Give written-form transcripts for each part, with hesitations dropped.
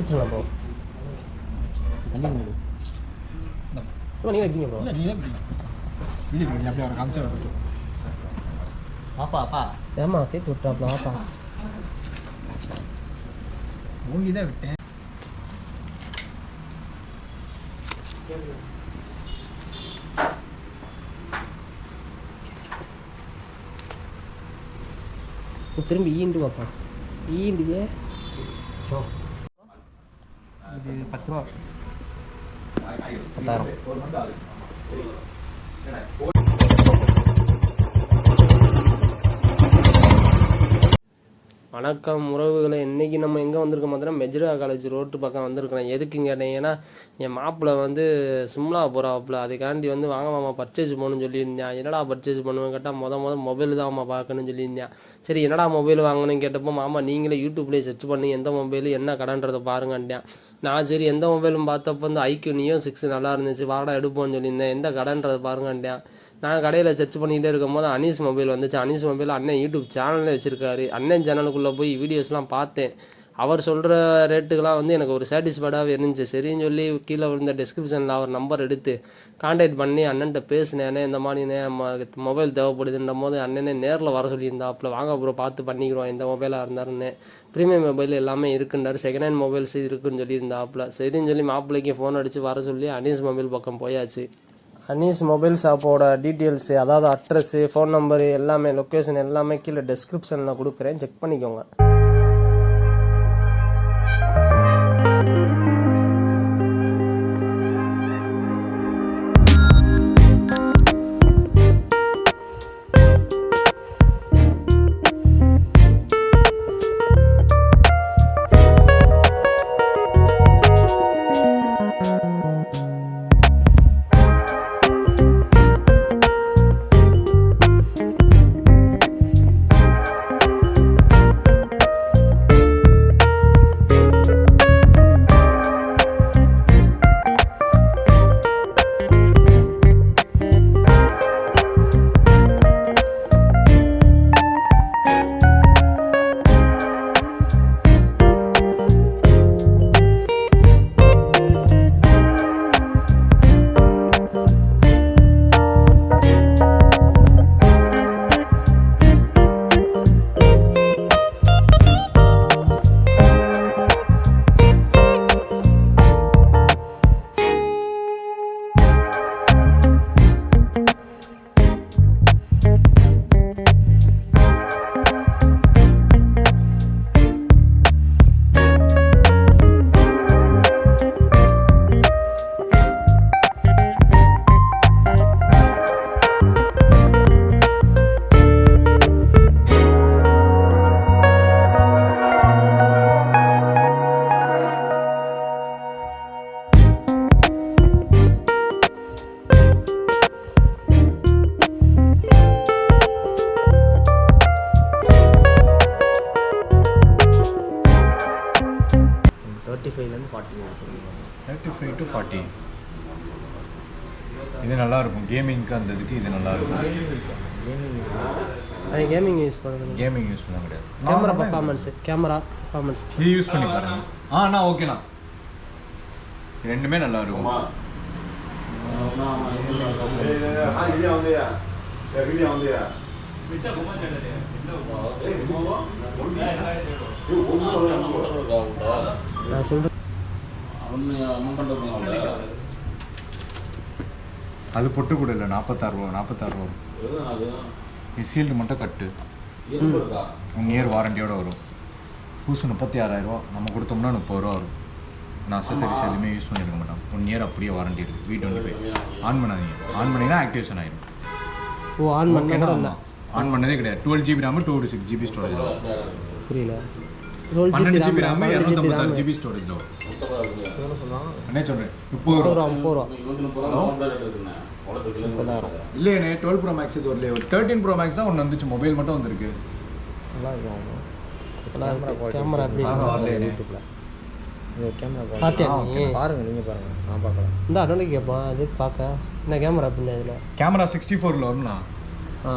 பிடிச்சிடலாம் bro. Bro நீங்கள் வைப்பீங்க ப்ரோ. அப்படியே அவர் காமிச்சு அப்பா ஏமா கேக் விட்டாப்ல ஆப்பா ஓங்கி தான் விட்டேன். திரும்பி ஈண்டு வாப்பா. ஈண்டுவே இது 10 ரூபா. 10,000. வணக்கம் உறவுகளை. இன்றைக்கி நம்ம எங்கே வந்திருக்கோம் பார்த்தீங்கன்னா மெஜ்ரா காலேஜ் ரோட்டு பக்கம் வந்திருக்கிறோம். எதுக்குன்னு கேட்டீங்கன்னா என் மாப்பிள்ளை வந்து சிம்லா போகிறாப்புல, அதுக்காண்டி வந்து வாங்க மாமா பர்ச்சேஸ் பண்ணணும்னு சொல்லியிருந்தேன். என்னடா பர்ச்சேஸ் பண்ணுவேன் கேட்டால் மொதல் மொபைல் தான் அம்மா பார்க்கணும்னு சொல்லியிருந்தேன். சரி என்னடா மொபைல் வாங்கணும்னு கேட்டப்போ மாமா நீங்களே யூடியூப்லேயே சர்ச் பண்ணி எந்த மொபைல் என்ன கடைன்றதை பாருங்கன்ட்டேன். நான் சரி எந்த மொபைலும் பார்த்தப்போ வந்து ஐக்யூ நியோ 6 நல்லா இருந்துச்சு, வாடா எடுப்போம்னு சொல்லியிருந்தேன். எந்த கடைன்றதை பாருங்கன்ட்டேன். நான் கடையில் சர்ச் பண்ணிகிட்டே இருக்கும்போது அனீஸ் மொபைல் வந்துச்சு. அனீஸ் மொபைல் அண்ணன் யூடியூப் சேனலே வச்சுருக்காரு. அண்ணன் சேனலுக்குள்ளே போய் வீடியோஸ்லாம் பார்த்தேன். அவர் சொல்கிற ரேட்டுக்கெலாம் வந்து எனக்கு ஒரு சாட்டிஸ்ஃபைடாகவே இருந்துச்சு. சரின்னு சொல்லி கீழே விழுந்த டிஸ்கிரிப்ஷனில் அவர் நம்பர் எடுத்து கான்டாக்ட் பண்ணி அண்ணன்ட்ட பேசினேனே, இந்த மாதிரினே மொபைல் தேவைப்படுதுன்ற போது அண்ணனே நேரில் வர சொல்லியிருந்தாப்புல. வாங்க அப்புறம் பார்த்து பண்ணிக்கிறோம் எந்த மொபைலாக இருந்தாருன்னு. ப்ரீமியம் மொபைல் எல்லாமே இருக்குன்றார், செகண்ட் ஹேண்ட் மொபைல்ஸ் இருக்குன்னு சொல்லியிருந்தாப்புல. சரின்னு சொல்லி மாப்பிள்ளைக்கு ஃபோன் அடித்து வர சொல்லி அனீஸ் மொபைல் பக்கம் போயாச்சு. அனீஸ் மொபைல் ஷாப்போட டீட்டெயில்ஸு, அதாவது அட்ரஸ்ஸு, ஃபோன் நம்பரு எல்லாமே, லொக்கேஷன் எல்லாமே கீழே டிஸ்கிரிப்ஷனில் கொடுக்குறேன், செக் பண்ணிக்கோங்க. இது நல்லா இருக்கும் கேமிங்க்கு. அந்த இதுக்கு இது நல்லா இருக்கும். கேமிங் யூஸ் பண்ணுறது, கேமிங் யூஸ் பண்ண முடியாது. கேமரா பர்ஃபார்மன்ஸ் இது யூஸ் பண்ணி பாருங்க. அண்ணா ஓகேண்ணா, ரெண்டுமே நல்லா இருக்கும். நான் சொல்கிறேன் அது பொட்டு கூட இல்லை, 46 ரூபா. சீல்டு மட்டும் கட்டு, 1 இயர் வாரண்டியோடு வரும். புதுசு 36,000 ரூபா, நம்ம கொடுத்தோம்னா 30 ரூபா வரும். நான் அசசரிஸ் எதுவுமே யூஸ் பண்ணியிருக்க மாட்டேன். 1 இயர் அப்படியே வாரண்டி இருக்குது. V25 ஆன் பண்ணாதீங்க. ஆன் பண்ணிங்கன்னா ஆக்டிவேஷன் ஆயிடும். ஓ ஆன் பண்ணா ஆன் பண்ணதே கிடையாது. 12 GB RAM 256 GB ஸ்டோரேஜ். புரியல. 12 GB RAM 256 GB ஸ்டோரேஜ். என்ன சொல்கிறேன், 30 ரூபா. இல்லையே 12 Pro Max இது வரலையே. 13 Pro Max தான் ஒன்று வந்துச்சு, மொபைல் மட்டும் வந்திருக்கு. நல்லா இருக்கும். கேமரா எப்படி யூடியூப்ல பாருங்க, நீங்கள் பாருங்க, நான் பார்க்கலாம். இந்த அட்வான்டேஜ் கேட்போம் அது பார்க்க. என்ன கேமரா பின்ன இதில் கேமரா 64 வரும்ண்ணா.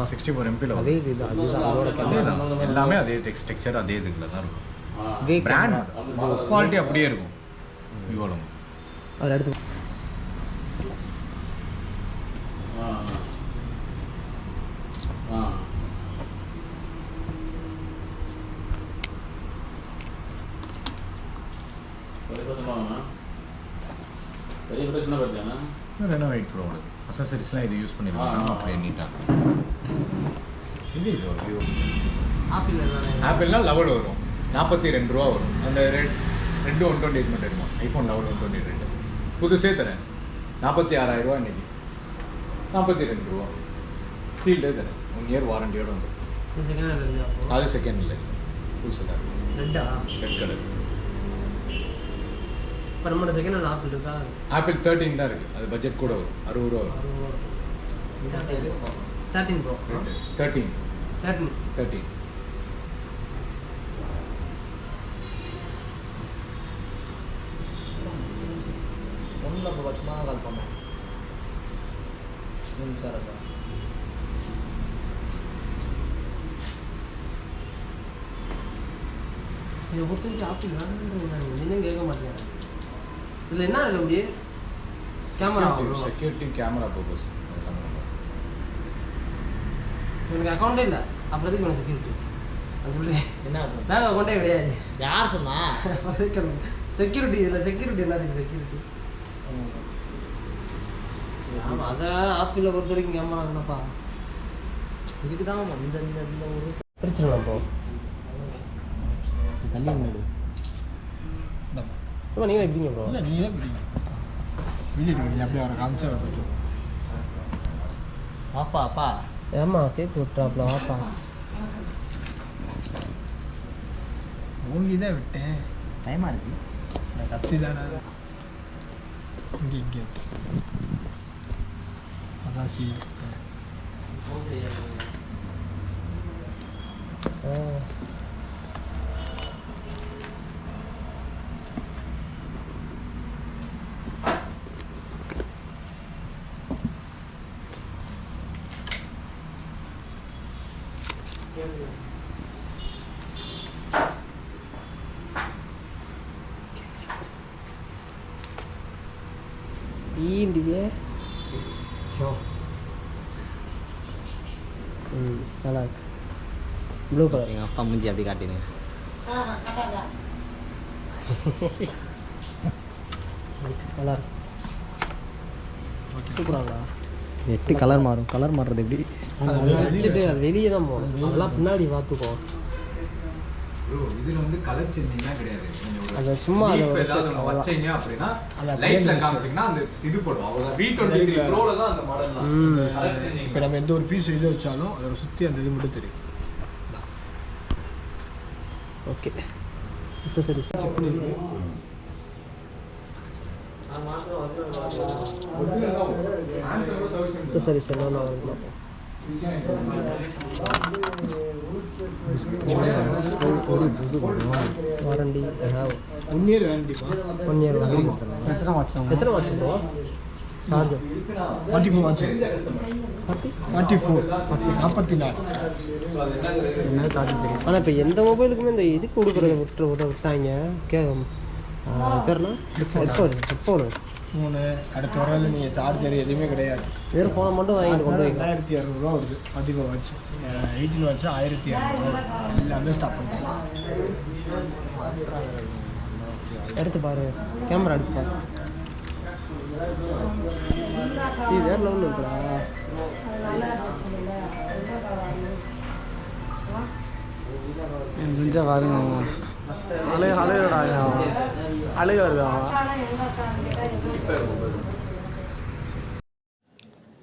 64 MP. அதே இது அதுதான் அதோட கேமரா எல்லாமே அதே டெக்ஸ்சர் அதே இதுக்குள்ள தான் இருக்கும். பிராண்ட் குவாலிட்டி அப்படியே இருக்கும் விவோல. அதில் எடுத்து ரெனோவேட் ப்ரோ அசசரிஸ்லாம் இது யூஸ் பண்ணிருக்காங்க அப்படியே நீட்டாக. இது ஒரு விவோ ஆப்பிள்லாம் லெவல் வரும் 42 ரூபா வரும். அந்த ரெண்டு 128 மட்டும் இருக்கும். ஐஃபோன் லெவல் 128 புதுசே தரேன் 46,000 ரூபா இன்னைக்கு. 42 ரூபா சீல்டே தரேன். 1 இயர் வாரண்டியோட வந்து அது செகண்ட் இல்லை புதுசு தான் ரெட் கலர். இப்போ நம்மளோட செகண்ட் ஹேண்ட் ஆப்பிள் இருக்கா? ஆப்பிள் 13 தான் இருக்குது. அது பட்ஜெட் கூட வரும் 60 ரூபா வரும். 13 ப்ரோ 13 ஒன்றில் இப்போ சும்மா தான் கால் பண்ணேன். சார் இதை பொறுத்தவரைக்கும் ஆப்பிள் இன்னும் கேட்க மாட்டேன். இதில் என்ன இருக்கு அப்படி? Camera security camera purpose. எனக்கு அக்கௌண்ட்டே இல்லை. அப்புறம் எதுக்கு வேணும் செக்யூரிட்டி? அப்படி என்ன பேங்க் அக்கௌண்ட்டே கிடையாது. யார் சொன்னா? செக்யூரிட்டி இதில் செக்யூரிட்டி என்னதுக்கு செக்யூரிட்டி? ஆமாம் அதான் ஆப்பிளில் பொறுத்த வரைக்கும் கேமரா என்னப்பா இதுக்கு தான் இந்த இந்த இந்த ஒரு பிரிச்சிடலாம் ப்ரோ. தண்ணி முன்னாடி இப்போ நீங்களே எப்படிங்க ப்ரோ? இல்லை நீங்களே பிடிங்க வீடியோ எடுக்கிறீங்க அப்படியே அவரை காமிச்சா வச்சு அப்பா அப்பா ஏம்மா கேக் விட்டுறாப்ல வாப்பா. ஓங்கி தான் விட்டேன். டைமாக இருக்கு. நான் கத்தி தானே இங்கே அதான் சீல். ஈண்டியே நல்லா இருக்கு. ப்ளூ கலர் எங்கள் அப்பா மூஞ்சி அப்படி காட்டிடுங்க. நல்லா இருக்கு. சூப்பராங்களா? 8 கலர் மாறும். கலர் மாறுறது எப்படி? வச்சுட்டு அது வெளியே தான் போகணும். அதெல்லாம் பின்னாடி பார்த்துக்கோ. இதுல வந்து கலர் சேஞ்சிங்லாம் கிடையாது. அது சும்மா வச்சீங்க அப்படின்னா லைட்ல காமிச்சீங்கன்னா அந்த இது போடும். அவ்வளவுதான். V23 Proல தான் அந்த மாடல்லாம் கலர் சேஞ்சிங். இப்போ நம்ம எந்த ஒரு பீஸ் இது வச்சாலும் அதோட சுற்றி அந்த இது மட்டும் தெரியும். ஓகே சரி சரி சரி நான் வாரண்டி 1 இயர் வேரண்டிப்பா. 1 year warranty. எத்தனை வாட்ஸ்? எத்தனை வாட்ஸ் ப்ரோ சார்ஜர்? 44 வாட்ஸ். 44 44. ஆனால் இப்போ எந்த மொபைலுக்குமே இந்த இது கொடுக்குறத விட்டாங்க. பேர்னா ஹெட்ஃபோனு ஃபோனு அடுத்த வரல நீங்கள் சார்ஜர் எதுவுமே கிடையாது. வெறும் ஃபோனை மட்டும் வாங்கிட்டு கொண்டு போய் 2200 ரூபா வருது. 44 வாட்ச் 18 வாட்ச் 1200 ரூபா எல்லாமே ஸ்டாப் பண்ணிட்டாங்க. எடுத்து பாரு, கேமரா எடுத்து பாரு. இது வேறு லெவலில் இருக்குடா. முடிஞ்சா பாருங்க. அழகு வருதா?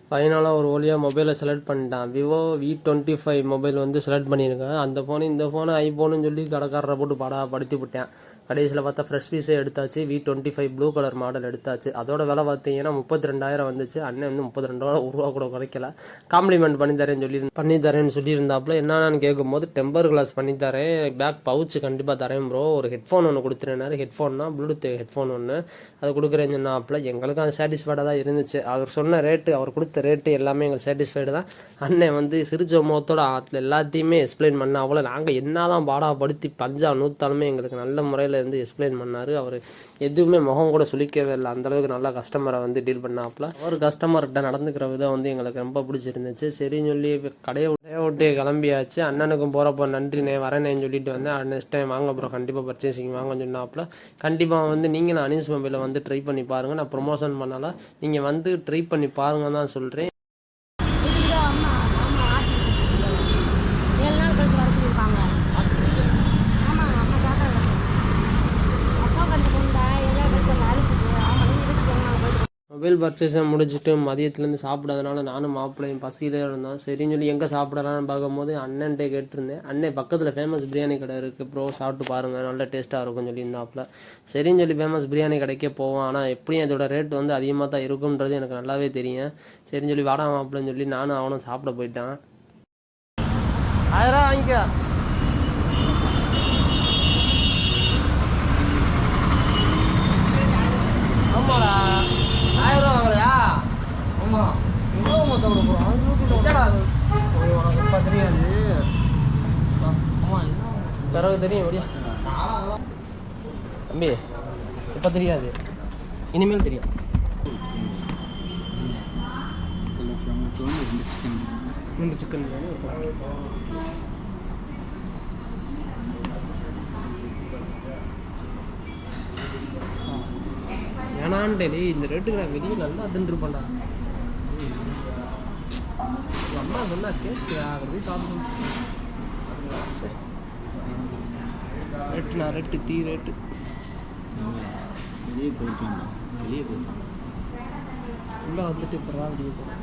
ஃபைனலாக ஒரு வழியாக மொபைலை செலக்ட் பண்ணிட்டான். விவோ V25 மொபைல் வந்து செலக்ட் பண்ணியிருக்கேன். அந்த ஃபோனு இந்த ஃபோனு ஐஃபோனுன்னு சொல்லி கடைக்காரரை போட்டு படுத்தி விட்டேன். கடைசியில் பார்த்தா ஃப்ரெஷ் பீஸே எடுத்தாச்சு. V25 ப்ளூ கலர் மாடல் எடுத்தாச்சு. அதோட விலை பார்த்தீங்கன்னா 32,000 வந்துச்சு. அண்ணன் வந்து 32 ரூபா கூட குறைக்கல. காம்ப்ளிமெண்ட் பண்ணி தரேன்னு சொல்லியிருந்தாப்புல. என்னன்னு கேட்கும்போது டெம்பர் கிளாஸ் பண்ணி தரேன், பேக் பவுச்சு கண்டிப்பாக தரேன் ப்ரோ, ஒரு ஹெட்ஃபோன் ஒன்று கொடுத்துருந்தாரு. ஹெட்ஃபோன்னா ப்ளூடூத் ஹெட்ஃபோன் ஒன்று அது கொடுக்குறேன்னு சொன்னாப்புல. எங்களுக்கும் அது சாட்டிஸ்ஃபைடாக தான் இருந்துச்சு. அவர் சொன்ன ரேட்டு, அவர் கொடுத்த ரேட்டு எல்லாமே எங்களுக்கு சாட்டிஸ்ஃபைடு தான். அண்ணன் வந்து சிரிச்ச முகத்தோட எல்லாத்தையுமே எக்ஸ்பிளைன் பண்ண அவ்வளோ நாங்கள் என்ன தான் பாடாப்படுத்தி பஞ்சா நூற்றாலுமே எங்களுக்கு நல்ல முறையில் வந்து எக்ஸ்பிளைன் பண்ணார். அவர் எதுவுமே முகம் கூட சுளிக்கவே இல்லை. அந்தளவுக்கு நல்லா கஸ்டமரை வந்து டீல் பண்ணாப்புல. ஒரு கஸ்டமர்கிட்ட நடந்துக்கிற விதம் வந்து எங்களுக்கு ரொம்ப பிடிச்சிருந்துச்சு. சரின்னு சொல்லி கடையை விட்டு கிளம்பியாச்சு. அண்ணனுக்கும் போகிறப்போ நன்றிண்ணே வரேனேன்னு சொல்லிட்டு வந்தேன். நெக்ஸ்ட் டைம் வாங்க அப்புறம் கண்டிப்பாக பர்ச்சேசிங் வாங்கன்னு சொன்னாப்புல. கண்டிப்பாக வந்து நீங்களும் அனீஸ் மொபைலை வந்து ட்ரை பண்ணி பாருங்கள். நான் ப்ரொமோஷன் பண்ணலாம், நீங்கள் வந்து ட்ரை பண்ணி பாருங்க தான் சொல்கிறேன். மொபைல் பர்ச்சேஸை முடிச்சுட்டு மதியத்துலேருந்து சாப்பிடாதனால நானும் மாப்பிள்ளையும் பசியிலே இருந்தோம். சரின்னு சொல்லி எங்கே சாப்பிடலான்னு பார்க்கும்போது அண்ணன்ட்டே கேட்டிருந்தேன். அண்ணன் பக்கத்தில் ஃபேமஸ் பிரியாணி கடை இருக்குது ப்ரோ, சாப்பிட்டு பாருங்கள் நல்ல டேஸ்ட்டாக இருக்கும்னு சொல்லியிருந்தாப்புல. சரின்னு சொல்லி ஃபேமஸ் பிரியாணி கடைக்கே போவோம். ஆனால் எப்படியும் இதோட ரேட் வந்து அதிகமாக தான் இருக்குன்றது எனக்கு நல்லாவே தெரியும். சரின்னு சொல்லி வாடா மாப்பிள்ளைன்னு சொல்லி நானும் அவனும் சாப்பிட போயிட்டான். 1000 ரூபா வாங்கிக்க. ஆமாடா 1000 ரூபா வாங்கலையா? ஆமாம். எவ்வளோ மொத்தம் கொடுக்க போகிறோம்? உனக்கு இப்போ தெரியாது. ஆமாம் பிறகு தெரியும் எப்படியா தம்பி, இப்போ தெரியாது, இனிமேல் தெரியும். ரெண்டு சிக்கன் ஏனான்டே இந்த ரேட்டுக்கு நான் வெளியே நல்லா தின்றுப்பேன்டா. அம்மா சொன்னா கேட்குறா, அப்படி போய் சாப்பிடணும். ரேட்டுண்ணா ரேட்டு, தீ ரேட்டு. வெளியே போயிட்டான் உள்ளே வந்துட்டு இப்போ வெளியே போகிறோம்.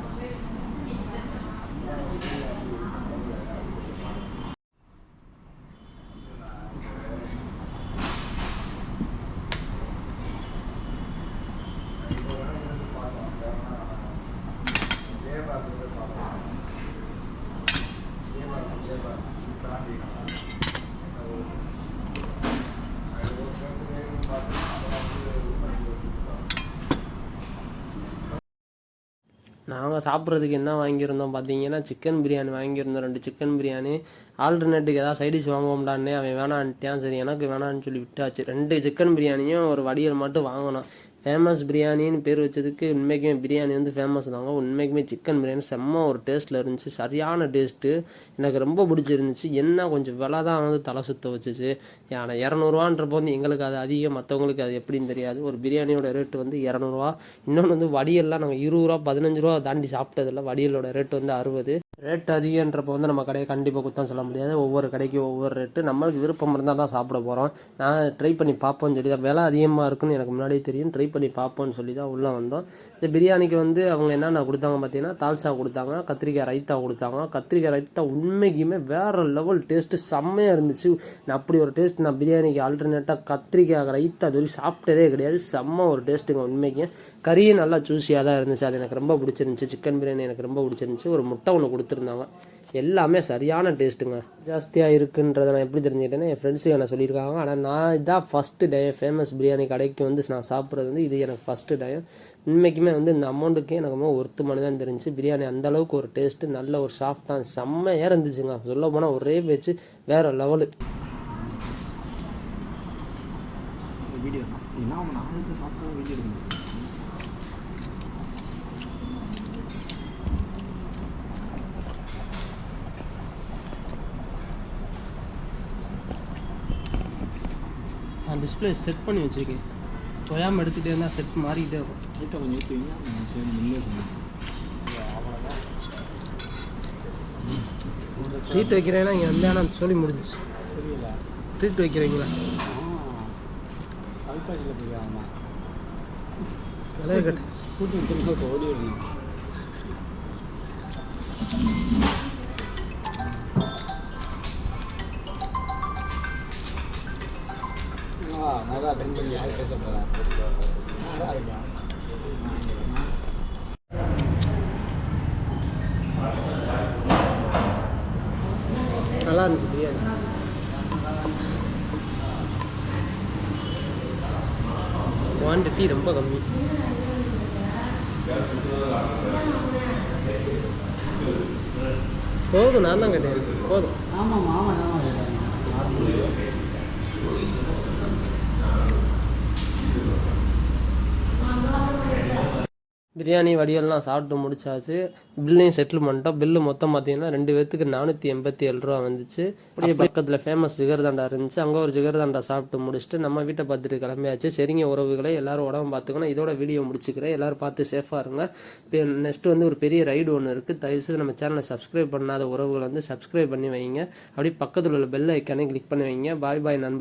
நாங்கள் சாப்பிட்றதுக்கு என்ன வாங்கியிருந்தோம் பார்த்தீங்கன்னா, சிக்கன் பிரியாணி வாங்கியிருந்தோம். 2 சிக்கன் பிரியாணி. ஆல்டர்னேட்டுக்கு ஏதாவது சைடிஷ் வாங்குவோம்டானே அவன் வேணான்ட்டான். சரி எனக்கு வேணான்னு சொல்லி விட்டாச்சு. 2 சிக்கன் பிரியாணியும் ஒரு வடியல் மட்டும் வாங்கினோம். ஃபேமஸ் பிரியாணின்னு பேர் வச்சதுக்கு உண்மைக்குமே பிரியாணி வந்து ஃபேமஸ் தாங்க. உண்மைக்குமே சிக்கன் பிரியாணி செம்ம ஒரு டேஸ்ட்டில் இருந்துச்சு, சரியான டேஸ்ட்டு, எனக்கு ரொம்ப பிடிச்சிருந்துச்சு. என்ன கொஞ்சம் விலை தான் வந்து தலை சுற்ற வச்சுச்சு. ஆனால் 200ரூவான்றப்போ வந்து எங்களுக்கு அது அதிகம், மற்றவங்களுக்கு அது எப்படின்னு தெரியாது. ஒரு பிரியாணியோட ரேட்டு வந்து 200ரூவா. இன்னொன்று வந்து வடியெல்லாம் நாங்கள் 20 ரூபா 15 ரூபா தாண்டி சாப்பிட்டதில்ல. வடியலோட ரேட்டு வந்து 60. ரேட் அதிகன்றப்போ வந்து நம்ம கடையை கண்டிப்பாக குத்தம் சொல்ல முடியாது. ஒவ்வொரு கடைக்கும் ஒவ்வொரு ரேட்டு. நம்மளுக்கு விருப்பம் இருந்தால் தான் சாப்பிட போகிறோம். நான் ட்ரை பண்ணி பார்ப்போம்னு சொல்லி தான், விலை அதிகமாக இருக்குன்னு எனக்கு முன்னாடியே தெரியும், ட்ரை பண்ணி பார்ப்போம்னு சொல்லி தான் உள்ளே வந்தோம். இந்த பிரியாணிக்கு வந்து அவங்க என்னென்ன கொடுத்தாங்க பார்த்தீங்கன்னா, தால்சா கொடுத்தாங்க, கத்திரிக்காய் ரைத்தா கொடுத்தாங்க. கத்திரிக்காய் ரைத்தா உண்மைக்குமே வேறு லெவல் டேஸ்ட்டு, செம்மையாக இருந்துச்சு. நான் அப்படி ஒரு டேஸ்ட் நான் பிரியாணிக்கு ஆல்டர்னேட்டாக கத்திரிக்காய் ரைத்தா அது வரைக்கும் சாப்பிட்டதே கிடையாது. செம்ம ஒரு டேஸ்ட்டுங்க உண்மைக்கு. கறியும் நல்லா ஜூஸியாக தான் இருந்துச்சு. அது எனக்கு ரொம்ப பிடிச்சிருந்துச்சி. சிக்கன் பிரியாணி எனக்கு ரொம்ப பிடிச்சிருந்துச்சி. ஒரு முட்டை ஒன்று கொடுத்துருந்தாங்க. எல்லாமே சரியான டேஸ்ட்டுங்க. ஜாஸ்தியாக இருக்குன்றதை நான் எப்படி தெரிஞ்சுக்கிட்டேன்னா, என் ஃப்ரெண்ட்ஸுக்கு என்ன சொல்லியிருக்காங்க. ஆனால் நான் இதான் ஃபஸ்ட்டு டைம் ஃபேமஸ் பிரியாணி கடைக்கு வந்து நான் சாப்பிட்றது வந்து இது எனக்கு ஃபஸ்ட்டு டைம். உண்மைக்குமே வந்து இந்த அமௌண்ட்டுக்கே எனக்கு ரொம்ப ஒர்த்துமானு தான் தெரிஞ்சு. பிரியாணி அந்தளவுக்கு ஒரு டேஸ்ட்டு, நல்ல ஒரு சாஃப்டாக செம்மையாக இருந்துச்சுங்க. சொல்ல போனால் ஒரே பேச்சு வேறு லெவலு. வீடியோ ஏன்னா அவன் 4 சாப்பிட்ற வீடியோ எடுக்கணும். நான் டிஸ்பிளே செட் பண்ணி வச்சுருக்கேன். தொயாமல் எடுத்துகிட்டே இருந்தால் செட் மாறிக்கிட்டே இருக்கும். நீட்டாக கொஞ்சம் ஏற்றுவீங்க, சரி முன்னே சொன்னேன். ட்ரீட் வைக்கிறேன்னா இங்கே வந்தேன், ஆனால் சொல்லி முடிஞ்சிச்சு. புரியல, ட்ரீட் வைக்கிறீங்களா? அல்பாஜில் போய் ஆமாம் விலையை கட்டு கூட்டு திரும்ப ஓடி வரணும். யார் பேச போகிறா யாராக இருக்கா நல்லா இருந்துச்சு பிரியாணி. குவான்டிட்டி ரொம்ப கம்மி. போதும், நான் தான் கேட்டேன். போதும். ஆமாம் ஆமாம் ஆமாம் பிரியாணி வடிவெல்லாம் சாப்பிட்டு முடிச்சாச்சு. பில்லையும் செட்டில் பண்ணிட்டோம். பில்லு மொத்தம் பார்த்தீங்கன்னா 2 பேர்த்துக்கு 487 ரூபா வந்துச்சு. அப்படியே பக்கத்தில் ஃபேமஸ் ஜிகர்தண்டா இருந்துச்சு. அங்கே ஒரு ஜிகர்தண்டா சாப்பிட்டு முடிச்சுட்டு நம்ம வீட்டை பார்த்துட்டு கிளம்பியாச்சு. சரிங்க உறவுகளை, எல்லோரும் உடம்பு பார்த்துக்கணும். இதோட வீடியோ முடிச்சுக்கிறேன். எல்லோரும் பார்த்து சேஃபாக இருங்க. இப்போ நெக்ஸ்ட்டு வந்து ஒரு பெரிய ரைடு ஒன்று இருக்குது. தயவுசெய்து நம்ம சேனலை சப்ஸ்கிரைப் பண்ணாத உறவுகளை வந்து சப்ஸ்கிரைப் பண்ணி வைங்க. அப்படியே பக்கத்தில் உள்ள பெல் ஐக்கானே கிளிக் பண்ணி வைங்க. பாய் பாய் நண்பர்.